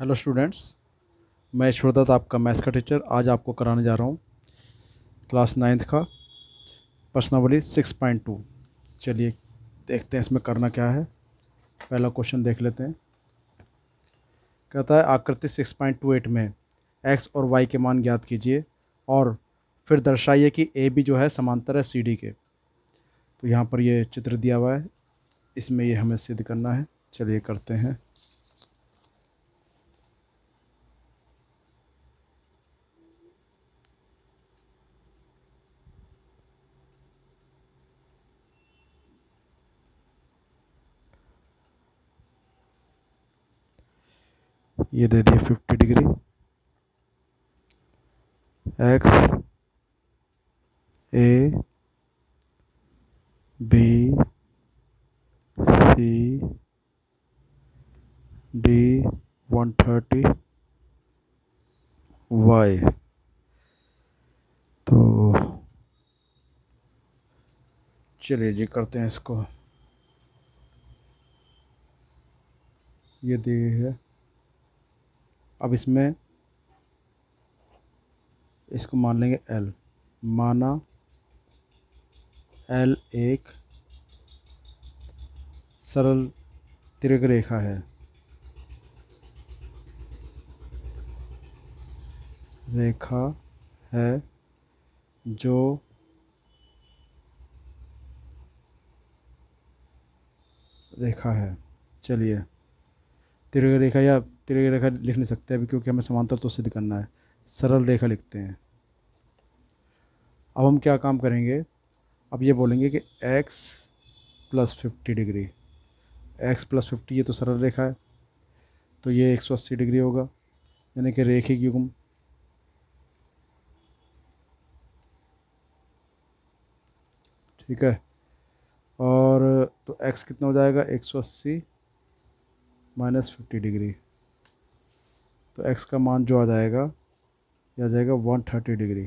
Hello students, मैं ईश्वरदत्त आपका maths का टीचर आज आपको कराने जा रहा हूँ क्लास 9th का प्रश्नावली 6.2। चलिए देखते हैं इसमें करना क्या है। पहला क्वेश्चन देख लेते हैं। कहता है आकृति 6.28 में x और y के मान ज्ञात कीजिए और फिर दर्शाइए कि ए बी जो है समांतर है सी डी के। तो यहाँ पर ये चित्र दिया हुआ है, इसमें ये हमें सिद्ध करना है। चलिए करते हैं। ये दे दिए 50 degree, X A B C D 130 Y. तो चलिए जी करते हैं इसको। ये दी गई है। अब इसमें इसको मान लेंगे L। माना L एक सरल तिर्यक रेखा है। रेखा है जो रेखा है। चलिए तिर्यक रेखा या तिर्यक रेखा लिख नहीं सकते अभी, क्योंकि हमें समांतर तो सिद्ध करना है। सरल रेखा लिखते हैं। अब हम क्या काम करेंगे, अब ये बोलेंगे कि x + 50 डिग्री। x + 50 ये तो सरल रेखा है, तो ये 180 डिग्री होगा, यानी कि रेखिक युग्म। ठीक है। और तो x कितना हो जाएगा, 180 - 50 डिग्री। तो x का मान जो आ जाएगा, ये आ जाएगा 130 डिग्री।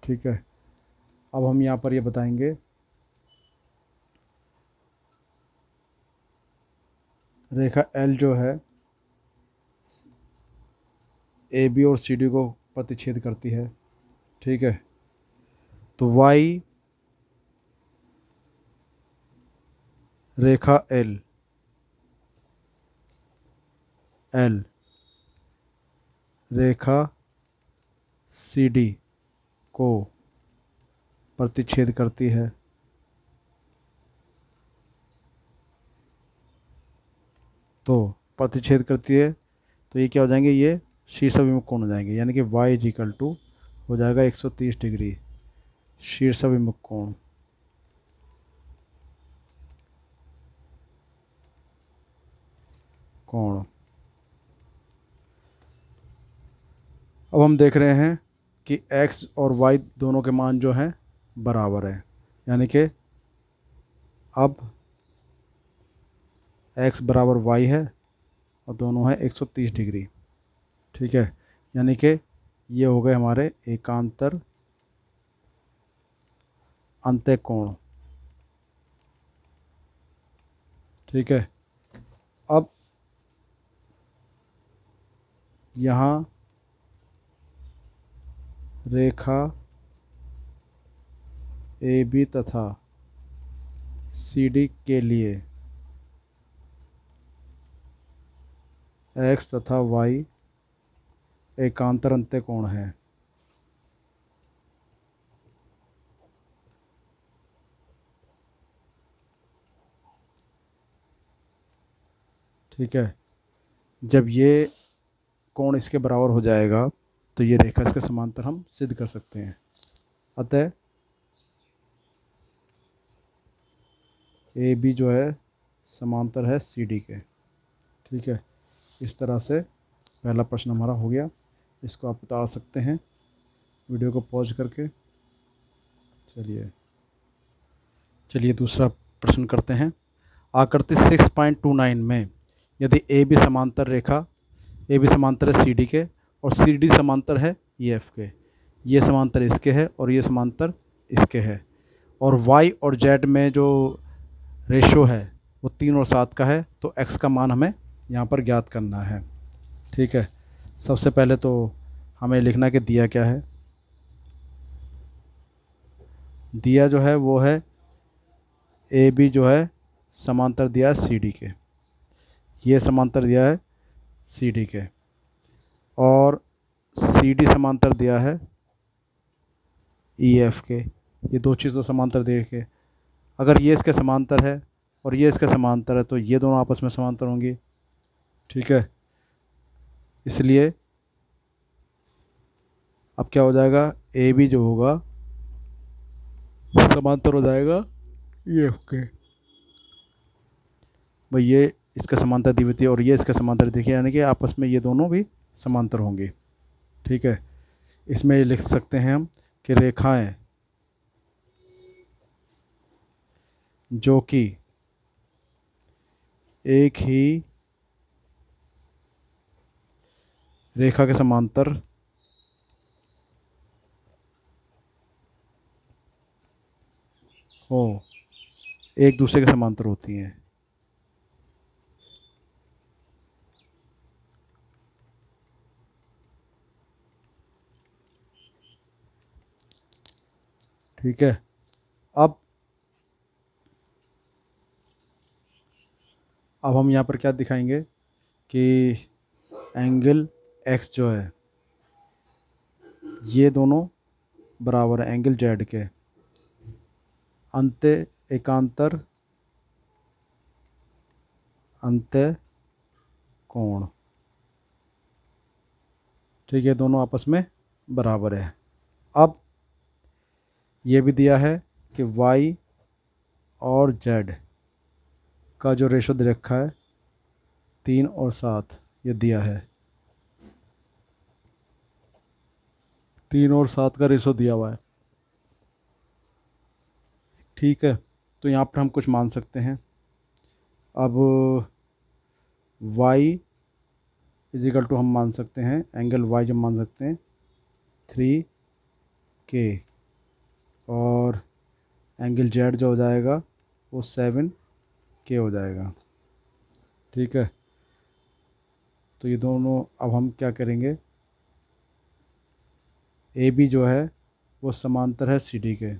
ठीक है। अब हम यहाँ पर ये बताएंगे, रेखा L जो है ए बी और सी डी को प्रतिच्छेद करती है। ठीक है। तो y रेखा L रेखा सी डी को प्रतिच्छेद करती है। तो प्रतिच्छेद करती है तो ये क्या हो जाएंगे, ये शीर्षाभिमुख कोण हो जाएंगे, यानी कि y = हो जाएगा 130 डिग्री शीर्षाभिमुख कोण। कोण। अब हम देख रहे हैं कि x और y दोनों के मान जो हैं बराबर है, यानी कि अब x = y है और दोनों है 130 डिग्री। ठीक है। यानी कि ये हो गए हमारे एकांतर अंत्यकोण। ठीक है। अब यहाँ रेखा ए बी तथा सी डी के लिए x तथा y एकांतर अंत्यकोण है। ठीक है। जब ये कोण इसके बराबर हो जाएगा तो ये रेखा इसके समांतर हम सिद्ध कर सकते हैं। अतः ए बी जो है समांतर है सी डी के। ठीक है। इस तरह से पहला प्रश्न हमारा हो गया। इसको आप उतार सकते हैं वीडियो को पॉज करके। चलिए चलिए दूसरा प्रश्न करते हैं। आकृति 6.29 में यदि ए बी समांतर रेखा, ए बी समांतर है सी डी के और सी डी समांतर है ई एफ के, ये समांतर इसके है और ये समांतर इसके है, और वाई और जेड में जो रेशो है वो 3 और 7 का है, तो एक्स का मान हमें यहाँ पर ज्ञात करना है। ठीक है, सबसे पहले तो हमें लिखना कि दिया क्या है। दिया जो है वो है ए बी जो है समांतर दिया है सी डी के, ये समांतर दिया है सी डी के, और सी डी समांतर दिया है ई एफ के। ये दो चीज़ तो समांतर दे के, अगर ये इसके समांतर है और ये इसके समांतर है तो ये दोनों आपस में समांतर होंगी। ठीक है, इसलिए अब क्या हो जाएगा, ए बी जो होगा वो समांतर हो जाएगा ई एफ के। भाई ये इसका समांतर द्वितीय और ये इसका समांतर द्वितीय, यानी कि आपस में ये दोनों भी समांतर होंगे। ठीक है, इसमें ये लिख सकते हैं हम कि रेखाएं जो कि एक ही रेखा के समांतर हो, एक दूसरे के समांतर होती हैं। ठीक है, अब हम यहाँ पर क्या दिखाएंगे कि एंगल एक्स जो है ये दोनों बराबर है एंगल जेड के, अंत्य एकांतर अंत्य कोण। ठीक है, दोनों आपस में बराबर है। अब ये भी दिया है कि y और z का जो रेशो दे रखा है 3 और 7, ये दिया है 3 और 7 का रेशो दिया हुआ है। ठीक है, तो यहाँ पर हम कुछ मान सकते हैं। अब y इजिकल टू हम मान सकते हैं, एंगल y जब मान सकते हैं 3K, और एंगल z जो हो जाएगा वो 7K हो जाएगा। ठीक है, तो ये दोनों अब हम क्या करेंगे, ए बी जो है वो समांतर है सी डी के।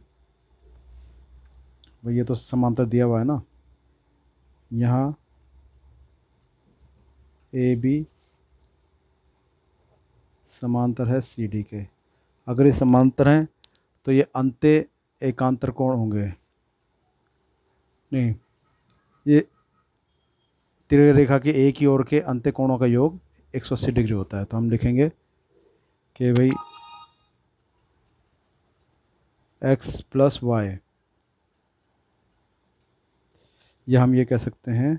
भाई ये तो समांतर दिया हुआ है ना, यहाँ ए बी समांतर है सी डी के। अगर ये समांतर हैं तो ये अंत्य एकांतर कोण होंगे। नहीं, ये तिरछी रेखा के एक ही ओर के अंत्य कोणों का योग 180 डिग्री होता है। तो हम लिखेंगे कि भाई x प्लस वाई, या हम ये कह सकते हैं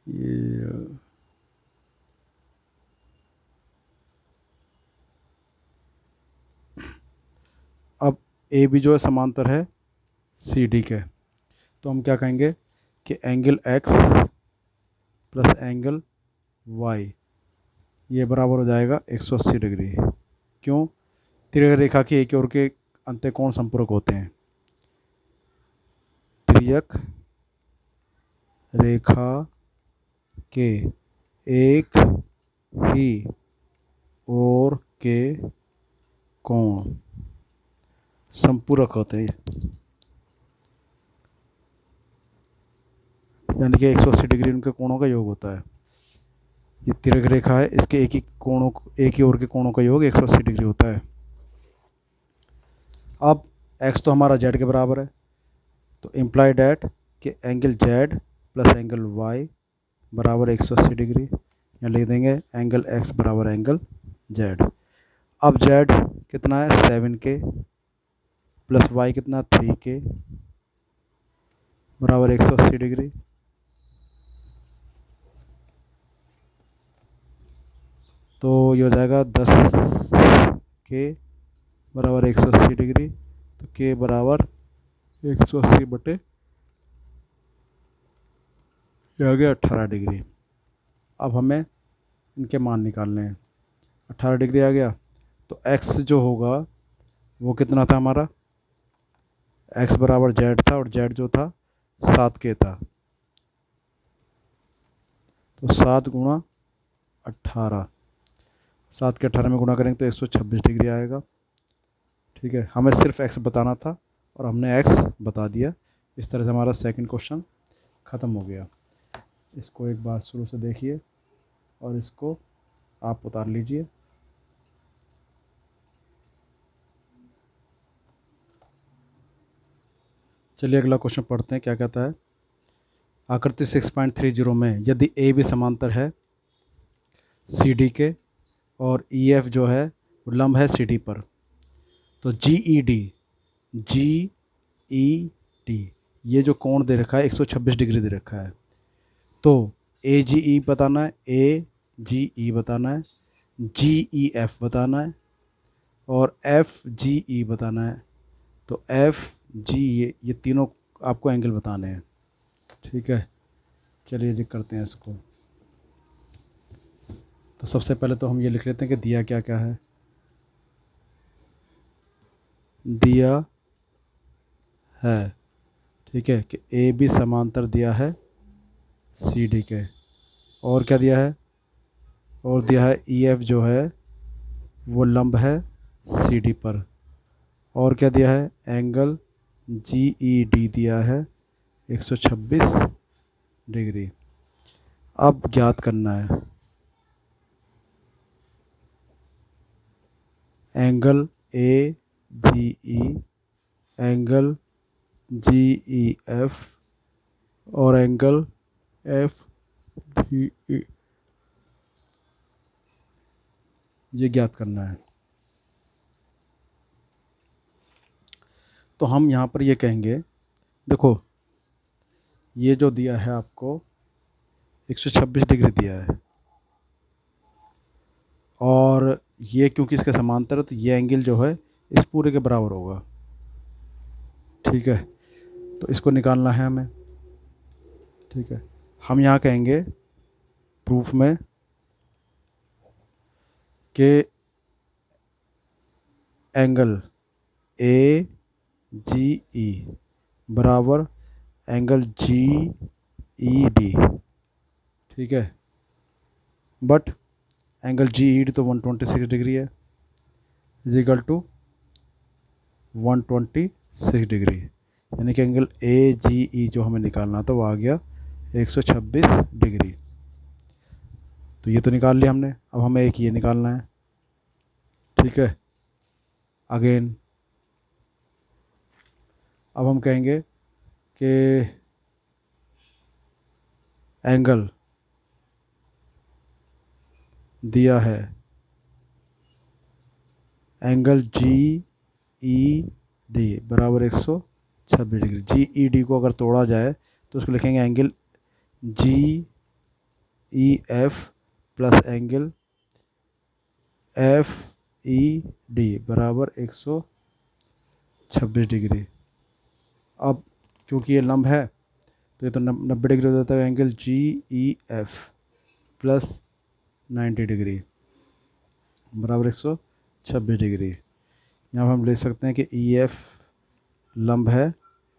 ये अब ए बी जो है समांतर है सी डी के, तो हम क्या कहेंगे कि angle x plus angle y ये बराबर हो जाएगा 180 डिग्री। क्यों, तिर्यक रेखा की एक ओर के अंत्य कोण संपूरक होते हैं। तिर्यक रेखा के एक ही ओर के कोण संपूरक होते हैं, यानी कि 180 डिग्री उनके कोणों का योग होता है। ये तिर्यक रेखा है, इसके एक ही ओर के कोणों का योग 180 डिग्री होता है। अब x तो हमारा z के बराबर है, तो इम्प्लाई डैट कि angle z plus angle y बराबर 180 डिग्री, यहाँ लिख देंगे एंगल x बराबर एंगल z। अब z कितना है 7K प्लस y कितना 3K बराबर 180 डिग्री। तो ये हो जाएगा 10K बराबर 180 डिग्री, तो K बराबर 180 बटे ये हो गया 18 डिग्री। अब हमें इनके मान निकालने हैं। 18 डिग्री आ गया, तो x जो होगा वो कितना था हमारा, x बराबर जेड था और जेड जो था 7K था। तो 7 × 18, 7 के 18 में गुणा करेंगे तो 126 डिग्री आएगा। ठीक है, हमें सिर्फ x बताना था और हमने x बता दिया। इस तरह से हमारा सेकंड क्वेश्चन ख़त्म हो गया। इसको एक बार शुरू से देखिए और इसको आप उतार लीजिए। चलिए अगला क्वेश्चन पढ़ते हैं, क्या कहता है। आकृति 6.30 में यदि ए बी समांतर है सी डी के और ई एफ जो है वो लंब है सी डी पर, तो जी ई डी ये जो कोण दे रखा है 126 डिग्री दे रखा है। तो ए जी ई बताना है, ए जी ई बताना है, जी ई एफ बताना है और एफ जी ई बताना है। तो एफ जी ये तीनों आपको एंगल बताने हैं। ठीक है, चलिए जी करते हैं इसको। तो सबसे पहले तो हम ये लिख लेते हैं कि दिया क्या क्या है। दिया है, ठीक है, कि ए बी समांतर दिया है सी डी के, और क्या दिया है, और दिया है ई एफ जो है वो लंब है सी डी पर, और क्या दिया है, एंगल जी ई डी दिया है 126 डिग्री। अब ज्ञात करना है angle A G E, angle G E F और एंगल एफ जी ई, ये ज्ञात करना है। तो हम यहाँ पर ये कहेंगे, देखो ये जो दिया है आपको 126 डिग्री दिया है और ये क्योंकि इसके समांतर है तो ये एंगल जो है इस पूरे के बराबर होगा। ठीक है, तो इसको निकालना है हमें। ठीक है, हम यहाँ कहेंगे प्रूफ में कि एंगल ए जी ई बराबर एंगल जी ई डी। ठीक है, but angle G E D तो 126 डिग्री है, इज इक्वल टू 126 डिग्री, यानी कि एंगल ए जी ई जो हमें निकालना था वो आ गया 126 डिग्री। तो ये तो निकाल लिया हमने, अब हमें एक ये निकालना है। ठीक है, अगेन अब हम कहेंगे कि एंगल दिया है, एंगल जी ई डी बराबर 126 डिग्री। जी ई डी को अगर तोड़ा जाए तो उसको लिखेंगे angle G E F plus angle F E D बराबर 126 डिग्री। अब क्योंकि ये लंब है तो ये तो 90 डिग्री हो जाता है, angle G E F plus 90 degree बराबर 126 डिग्री। यहाँ पर हम ले सकते हैं कि ई एफ लंब है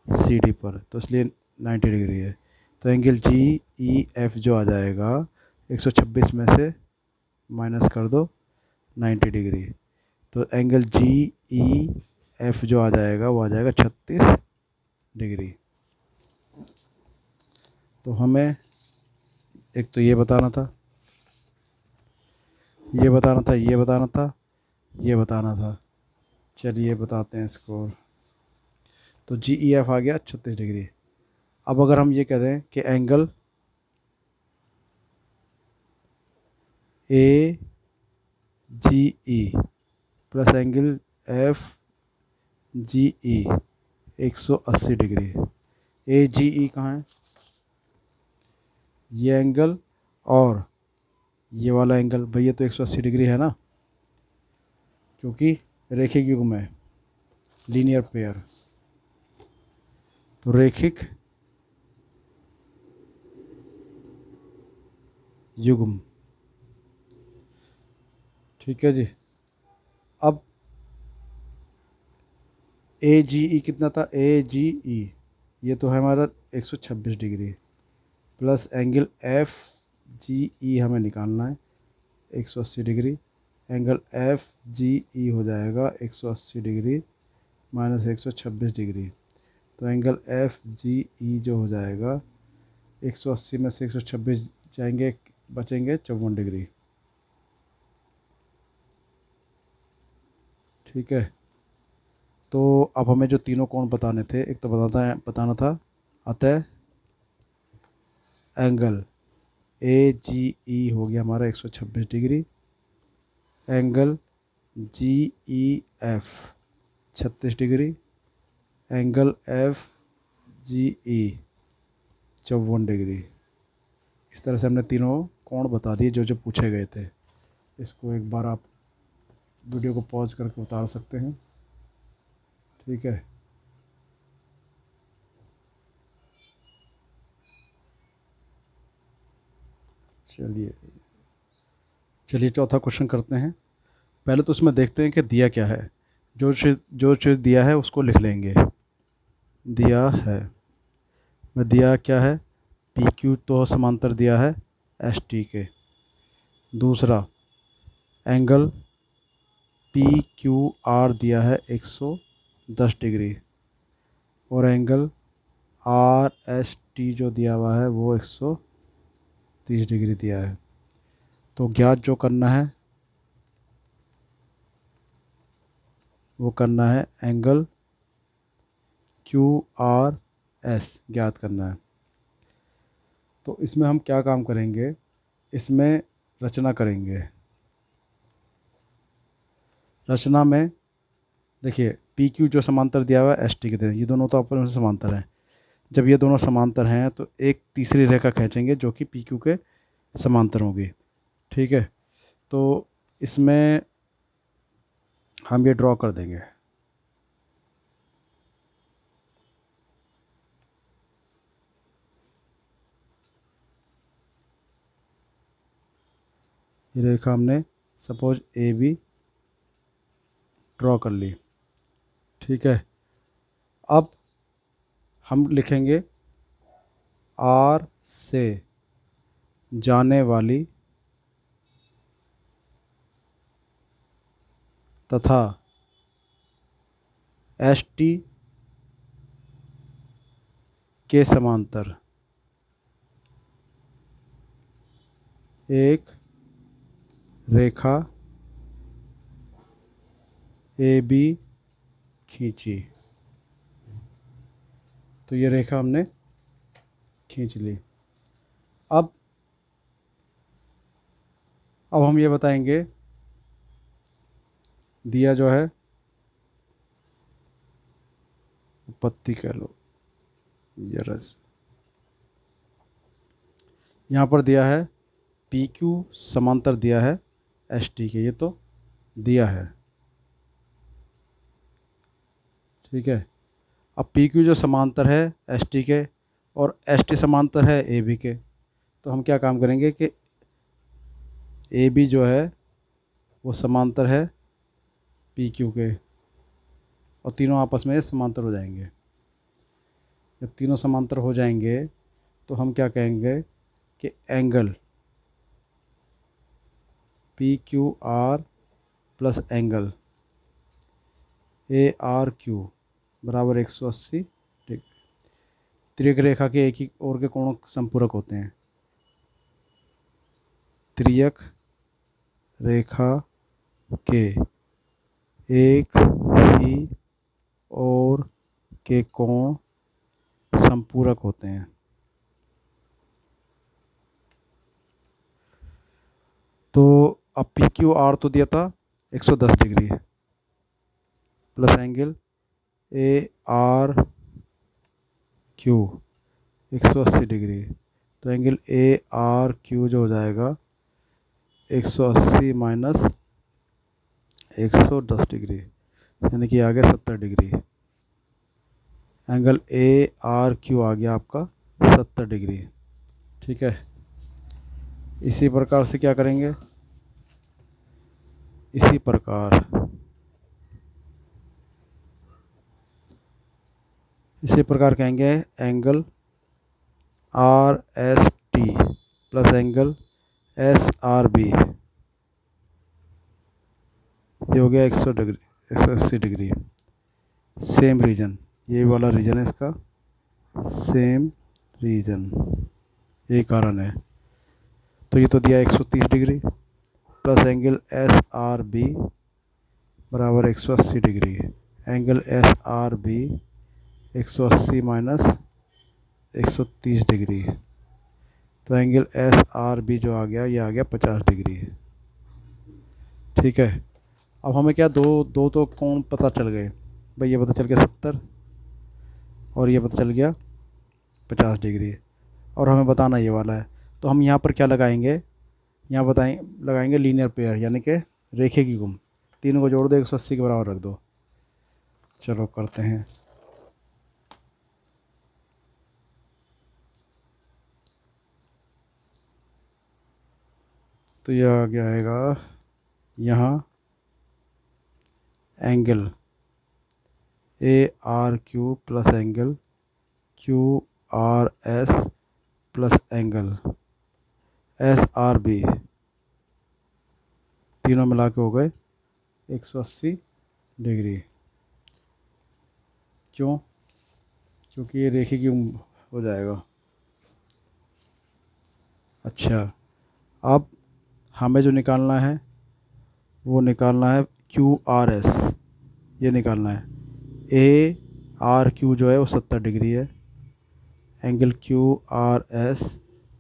सी डी पर तो इसलिए 90 डिग्री है। तो एंगल जी ई एफ जो आ जाएगा 126 में से माइनस कर दो 90 डिग्री, तो एंगल जी ई एफ जो आ जाएगा वो आ जाएगा 36 डिग्री। तो हमें एक तो ये बताना था, ये बताना था, ये बताना था, ये बताना था। चलिए बताते हैं इसको। तो जी ई एफ आ गया 36 डिग्री। अब अगर हम ये कह दें कि angle A G E plus angle F G E 180 degree. A G E कहाँ है, ये एंगल और ये वाला एंगल, भैया तो 180 डिग्री है ना, क्योंकि रेखिक युग्म है, लीनियर पेयर। तो रेखिक युग्म, ठीक है जी। अब ए जी ई कितना था, ए जी ई ये तो है हमारा 126 degree, plus angle F G E हमें निकालना है 180 degree. Angle F G E हो जाएगा 180 डिग्री माइनस 126 डिग्री। तो एंगल एफ जी ई जो हो जाएगा 180 में से 126 जाएंगे, बचेंगे 54 डिग्री। ठीक है, तो अब हमें जो तीनों कोण बताने थे, एक तो बताना था अतः एंगल ए जी ई हो गया हमारा 126 degree, angle G E F 36 degree, angle F G E 54 degree. इस तरह से हमने तीनों कोण बता दिए जो जो पूछे गए थे। इसको एक बार आप वीडियो को पॉज करके उतार सकते हैं। ठीक है, चलिए चलिए चौथा क्वेश्चन करते हैं। पहले तो उसमें देखते हैं कि दिया क्या है। जो चीज़ दिया है उसको लिख लेंगे। दिया है, मैं दिया क्या है, पी क्यू तो समांतर दिया है एस टी के। दूसरा, एंगल पी क्यू आर दिया है 110 डिग्री, और एंगल आर एस टी जो दिया हुआ है वो 130 डिग्री दिया है। तो ज्ञात जो करना है वो करना है एंगल क्यू आर एस ज्ञात करना है। तो इसमें हम क्या काम करेंगे, इसमें रचना करेंगे। रचना में देखिए, पी क्यू जो समांतर दिया हुआ है एस टी के दे, ये दोनों तो आपस में समांतर हैं। जब ये दोनों समांतर हैं तो एक तीसरी रेखा खींचेंगे जो कि पी क्यू के समांतर होगी। ठीक है, तो इसमें हम ये ड्रॉ कर देंगे। ये रेखा हमने सपोज ए बी ड्रॉ कर ली। ठीक है, अब हम लिखेंगे आर से जाने वाली तथा एस टी के समांतर एक रेखा ए बी खींची। तो ये रेखा हमने खींच ली। अब हम ये बताएंगे, दिया जो है पत्ती कह लो, जरा यहाँ पर दिया है पी क्यू समांतर दिया है एस टी के, ये तो दिया है। ठीक है, अब पी क्यू जो समांतर है एस टी के और एस टी समांतर है ए बी के, तो हम क्या काम करेंगे कि ए बी जो है वो समांतर है पी क्यू के, और तीनों आपस में समांतर हो जाएंगे। जब तीनों समांतर हो जाएंगे तो हम क्या कहेंगे कि angle P Q R plus angle A R Q बराबर 180 डिग्री। त्रिक रेखा के एक ही ओर के कोणों संपूरक होते हैं। त्रियक रेखा के एक ही ओर के कोण संपूरक होते हैं। तो अब पी क्यू आर तो दिया था 110 degree plus angle A R Q 180 degree. तो एंगल ए आर क्यू जो हो जाएगा 180 माइनस 110 डिग्री, यानी कि आ गया 70 degree. Angle A R Q आ गया आपका 70 डिग्री। ठीक है, इसी प्रकार से क्या करेंगे, इसी प्रकार इसी प्रकार कहेंगे angle R S T plus angle S R B, ये हो गया 100 डिग्री, 180 डिग्री। सेम रीजन, ये वाला रीजन है इसका, सेम रीजन, यही कारण है। तो ये तो दिया 130 degree plus angle S R B बराबर 180 degree. Angle S R B 180 minus 130 degree, तो एंगल एस आर बी जो आ गया, ये आ गया 50 डिग्री। ठीक है, अब हमें क्या दो दो तो कोण पता चल गए भाई, ये पता चल गया 70 और ये पता चल गया 50 डिग्री, और हमें बताना ये वाला है। तो हम यहाँ पर क्या लगाएंगे, यहाँ लगाएंगे लीनियर पेयर, यानी कि रेखे की गुम। तीनों को जोड़ दो, 180 के बराबर रख दो। चलो करते हैं। तो यह आ गया आएगा यहाँ angle A R Q plus angle Q R S plus angle S R B, तीनों मिला के हो गए 180 डिग्री। क्यों? क्योंकि ये रेखी की हो जाएगा। अच्छा, अब हमें जो निकालना है वो निकालना है क्यू आर एस, ये निकालना है। ए आर क्यू जो है वो 70 डिग्री है, angle Q R S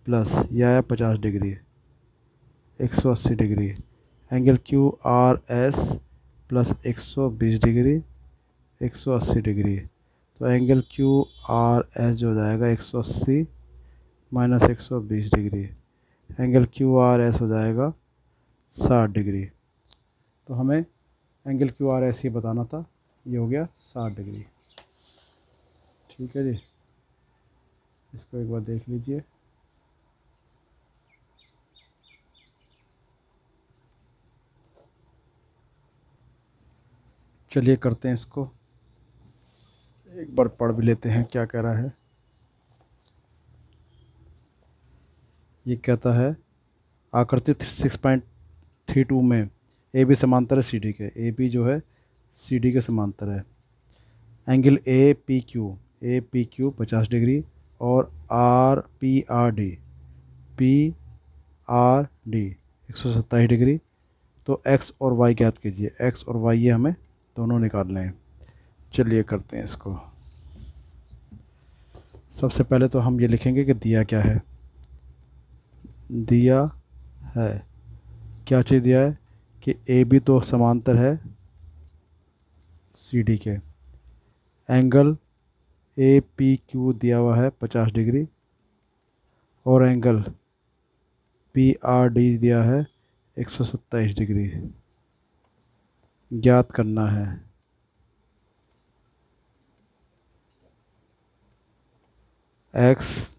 plus यह है 50 degree, 180 degree. Angle Q R S plus 120 degree, 180 degree. तो एंगल क्यू आर एस जो हो जाएगा 180 minus 120 degree, angle Q R S हो जाएगा 60 डिग्री। तो हमें एंगल क्यू आर एस ही बताना था, ये हो गया 60 डिग्री। ठीक है जी, इसको एक बार देख लीजिए। चलिए करते हैं इसको, एक बार पढ़ भी लेते हैं क्या कह रहा है। ये कहता है आकृति 6.32 में ए बी समांतर है सी डी के। ए बी जो है सी डी के समांतर है। Angle A P Q 50 degree और पी आर डी 127 डिग्री। तो एक्स और वाई ज्ञात कीजिए। एक्स और वाई ये हमें दोनों निकालने हैं। चलिए करते हैं इसको। सबसे पहले तो हम ये लिखेंगे कि दिया क्या है। दिया है, क्या चीज़ दिया है कि ए बी तो समांतर है सी डी के। एंगल ए पी क्यू दिया हुआ है 50 डिग्री और एंगल पी आर डी दिया है 127 डिग्री। ज्ञात करना है एक्स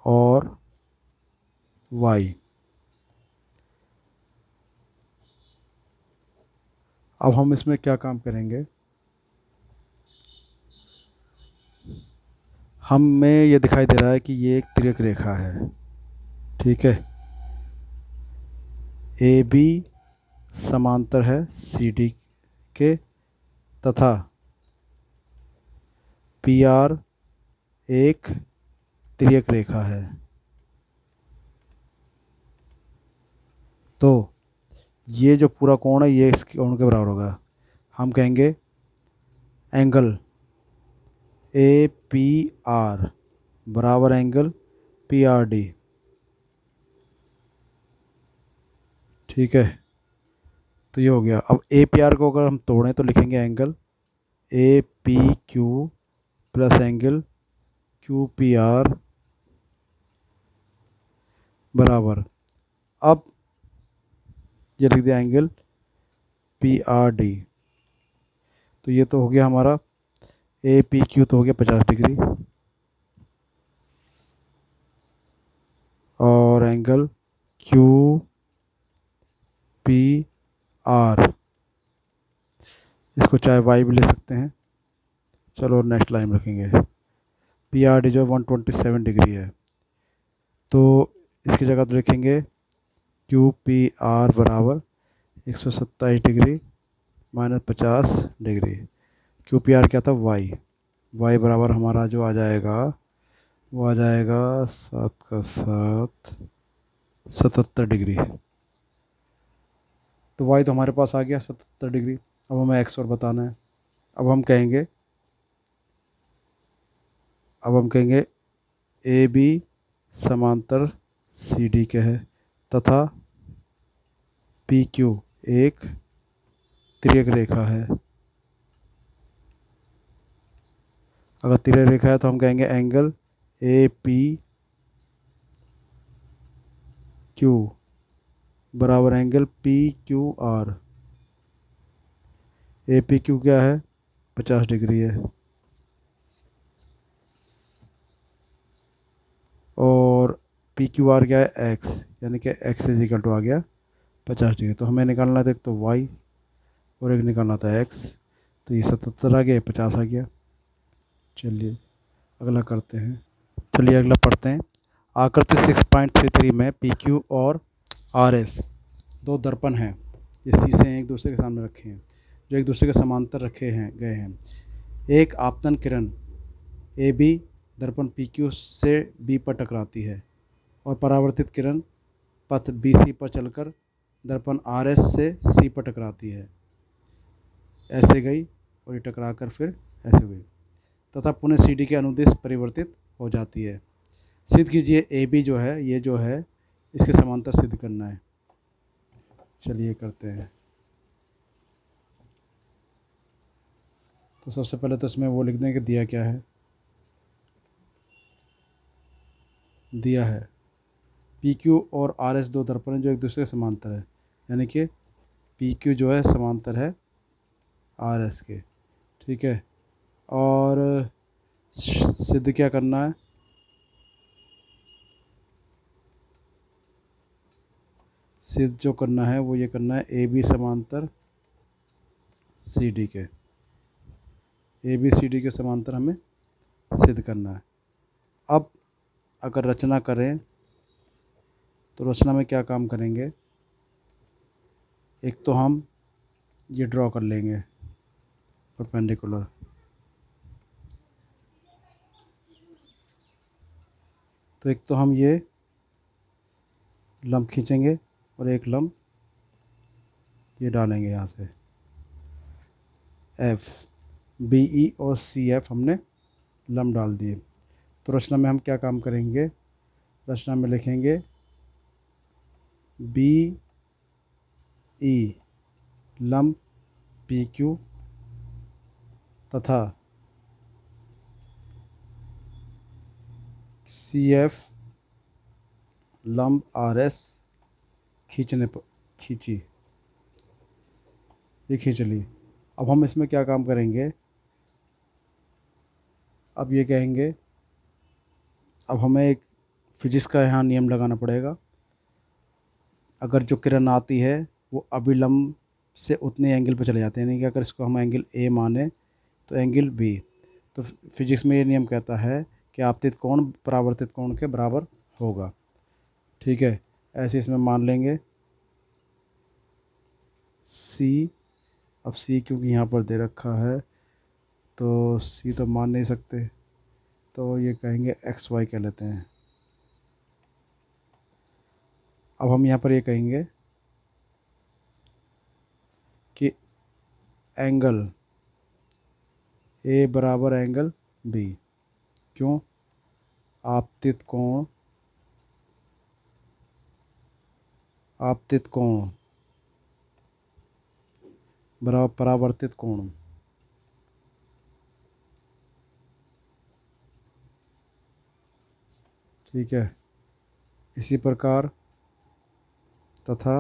और वाई। अब हम इसमें क्या काम करेंगे, हमें ये दिखाई दे रहा है कि ये एक तिर्यक रेखा है। ठीक है, ए बी समांतर है सी डी के तथा पी आर एक तिर्यक रेखा है। तो ये जो पूरा कोण है ये इस कोण के बराबर होगा। हम कहेंगे एंगल ए पी आर बराबर एंगल पी आर डी। ठीक है, तो ये हो गया। अब ए पी आर को अगर हम तोड़ें तो लिखेंगे angle A P Q plus angle Q P R बराबर, अब ये लिख दिया एंगल पी आर डी। तो ये तो हो गया हमारा ए पी क्यू तो हो गया 50 डिग्री और एंगल क्यू पी आर, इसको चाहे वाई भी ले सकते हैं, चलो नेक्स्ट लाइन रखेंगे। पी आर डी जो 127 डिग्री है, तो इसकी जगह तो लिखेंगे क्यू पी आर बराबर 127 degree -50 degree. Q P R क्या था, वाई। वाई बराबर हमारा जो आ जाएगा वो आ जाएगा 7 का 7 77 डिग्री। तो वाई तो हमारे पास आ गया 77 डिग्री। अब हमें एक्स और बताना है। अब हम कहेंगे अब हम कहेंगे ए बी समांतर सी डी के है तथा पी क्यू एक तिर्यक रेखा है। अगर तिर्यक रेखा है तो हम कहेंगे एंगल ए पी क्यू बराबर angle P Q R. A P Q क्या है, 50 डिग्री है, और पी क्यू आर क्या है, एक्स, यानी कि एक्स इज इक्वल टू आ गया 50 डिग्री। तो हमें निकालना था एक तो वाई और एक निकालना था एक्स। तो ये 77 आ गया, 50 आ गया। चलिए अगला करते हैं। चलिए अगला पढ़ते हैं। आकृति 6.33 में पी क्यू और आर एस दो दर्पण हैं। ये शीशे एक दूसरे के सामने रखे हैं, जो एक दूसरे के समांतर रखे हैं गए हैं। एक आपतन किरण ए बी दर्पण पी क्यू से बी पर टकराती है और परावर्तित किरण पथ बी सी पर चलकर दर्पण आर एस से सी पर टकराती है। ऐसे गई और ये टकरा कर फिर ऐसे हुई तथा पुनः सी डी के अनुदिश परिवर्तित हो जाती है। सिद्ध कीजिए ए बी जो है, ये जो है इसके समांतर सिद्ध करना है। चलिए करते हैं। तो सबसे पहले तो इसमें वो लिख दें कि दिया क्या है। दिया है पी क्यू और आर एस दो दर्पण जो एक दूसरे के समांतर है, यानी कि पी क्यू जो है समांतर है आर एस के। ठीक है, और सिद्ध क्या करना है, सिद्ध जो करना है वो ये करना है ए बी समांतर सी डी के। ए बी सी डी के समांतर हमें सिद्ध करना है। अब अगर रचना करें तो रचना में क्या काम करेंगे, एक तो हम ये ड्रॉ कर लेंगे परपेंडिकुलर। तो एक तो हम ये लंब खींचेंगे और एक लंब ये डालेंगे यहाँ से एफ। बी ई और सी एफ हमने लंब डाल दिए। तो रचना में हम क्या काम करेंगे, रचना में लिखेंगे बी ई लंब पी क्यू तथा सी एफ लंब आर एस खींचने पर खींची, ये खींच ली। अब हम इसमें क्या काम करेंगे, अब ये कहेंगे, अब हमें एक फिजिक्स का यहाँ नियम लगाना पड़ेगा। अगर जो किरण आती है वो अभिलंब से उतने एंगल पर चले जाते हैं, यानी कि अगर इसको हम एंगल ए माने तो एंगल बी। तो फिजिक्स में ये नियम कहता है कि आपतित कोण परावर्तित कोण के बराबर होगा। ठीक है, ऐसे इसमें मान लेंगे सी। अब सी क्योंकि यहाँ पर दे रखा है तो सी तो मान नहीं सकते, तो ये कहेंगे एक्स वाई कह लेते हैं। अब हम यहाँ पर ये कहेंगे कि एंगल ए बराबर एंगल बी। क्यों, आपतित कोण बराबर परावर्तित कोण। ठीक है, इसी प्रकार तथा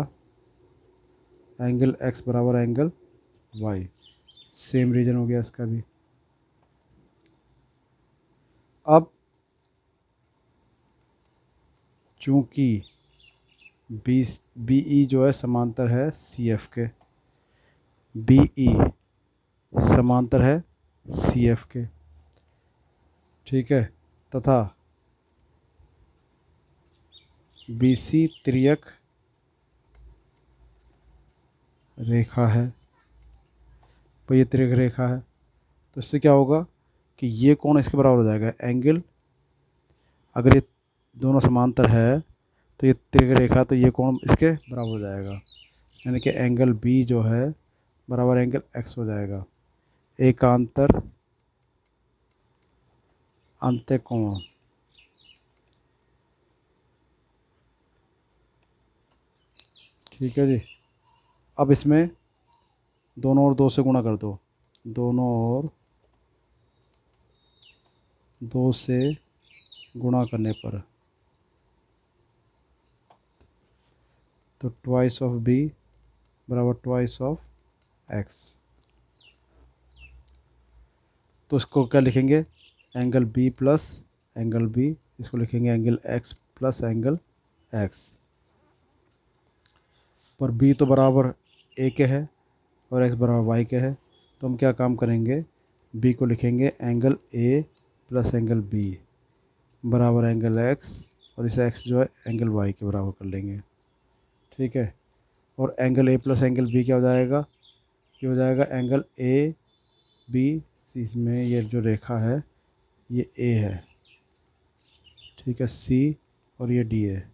एंगल एक्स बराबर एंगल वाई, सेम रीजन हो गया इसका भी। अब चूंकि बी ई जो है समांतर है सी एफ के, बी ई समांतर है सी एफ के, ठीक है, तथा बी सी तिर्यक रेखा है। तो ये तिर्यक रेखा है, तो इससे क्या होगा कि ये कोण इसके बराबर हो जाएगा एंगल, अगर ये दोनों समांतर है तो ये तिर्यक रेखा, तो ये कोण इसके बराबर हो जाएगा, यानी कि एंगल बी जो है बराबर एंगल एक्स हो जाएगा। एकांतर अंत्यकोण, ठीक है जी। अब इसमें दोनों और दो से गुणा कर दो, दोनों और दो से गुणा करने पर तो ट्वाइस ऑफ बी बराबर ट्वाइस ऑफ एक्स। तो इसको क्या लिखेंगे, angle B plus angle B, इसको लिखेंगे angle X plus angle X. पर बी तो बराबर ए के है और एक्स बराबर वाई के है, तो हम क्या काम करेंगे, बी को लिखेंगे angle A plus angle B बराबर एंगल एक्स, और इसे एक्स जो है एंगल वाई के बराबर कर लेंगे, ठीक है। और angle A plus angle B क्या हो जाएगा, ये हो जाएगा एंगल ए बी सी में, ये जो रेखा है ये ए है, ठीक है, सी और ये डी है,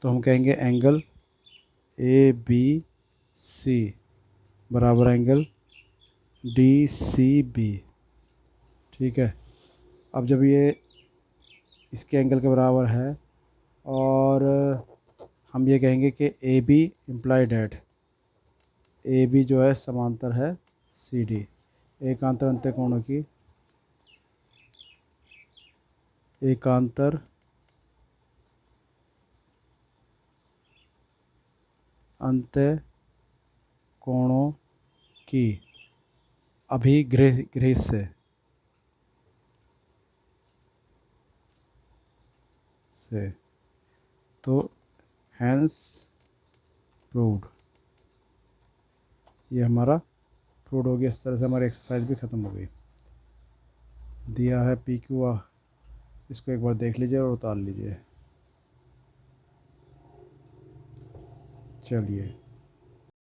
तो हम कहेंगे एंगल ए बी सी बराबर एंगल डी सी बी, ठीक है। अब जब ये इसके एंगल के बराबर है और हम ये कहेंगे कि A B implied at, A B जो है समांतर है सी डी, एकांतर अंत्यकोणों की, एकांतर अंत्यकोणों की अभिगृह से तो हैंस प्रूव्ड, ये हमारा प्रूव हो गया। इस तरह से हमारी एक्सरसाइज भी ख़त्म हो गई। दिया है पी क्यू, इसको एक बार देख लीजिए और उतार लीजिए। चलिए।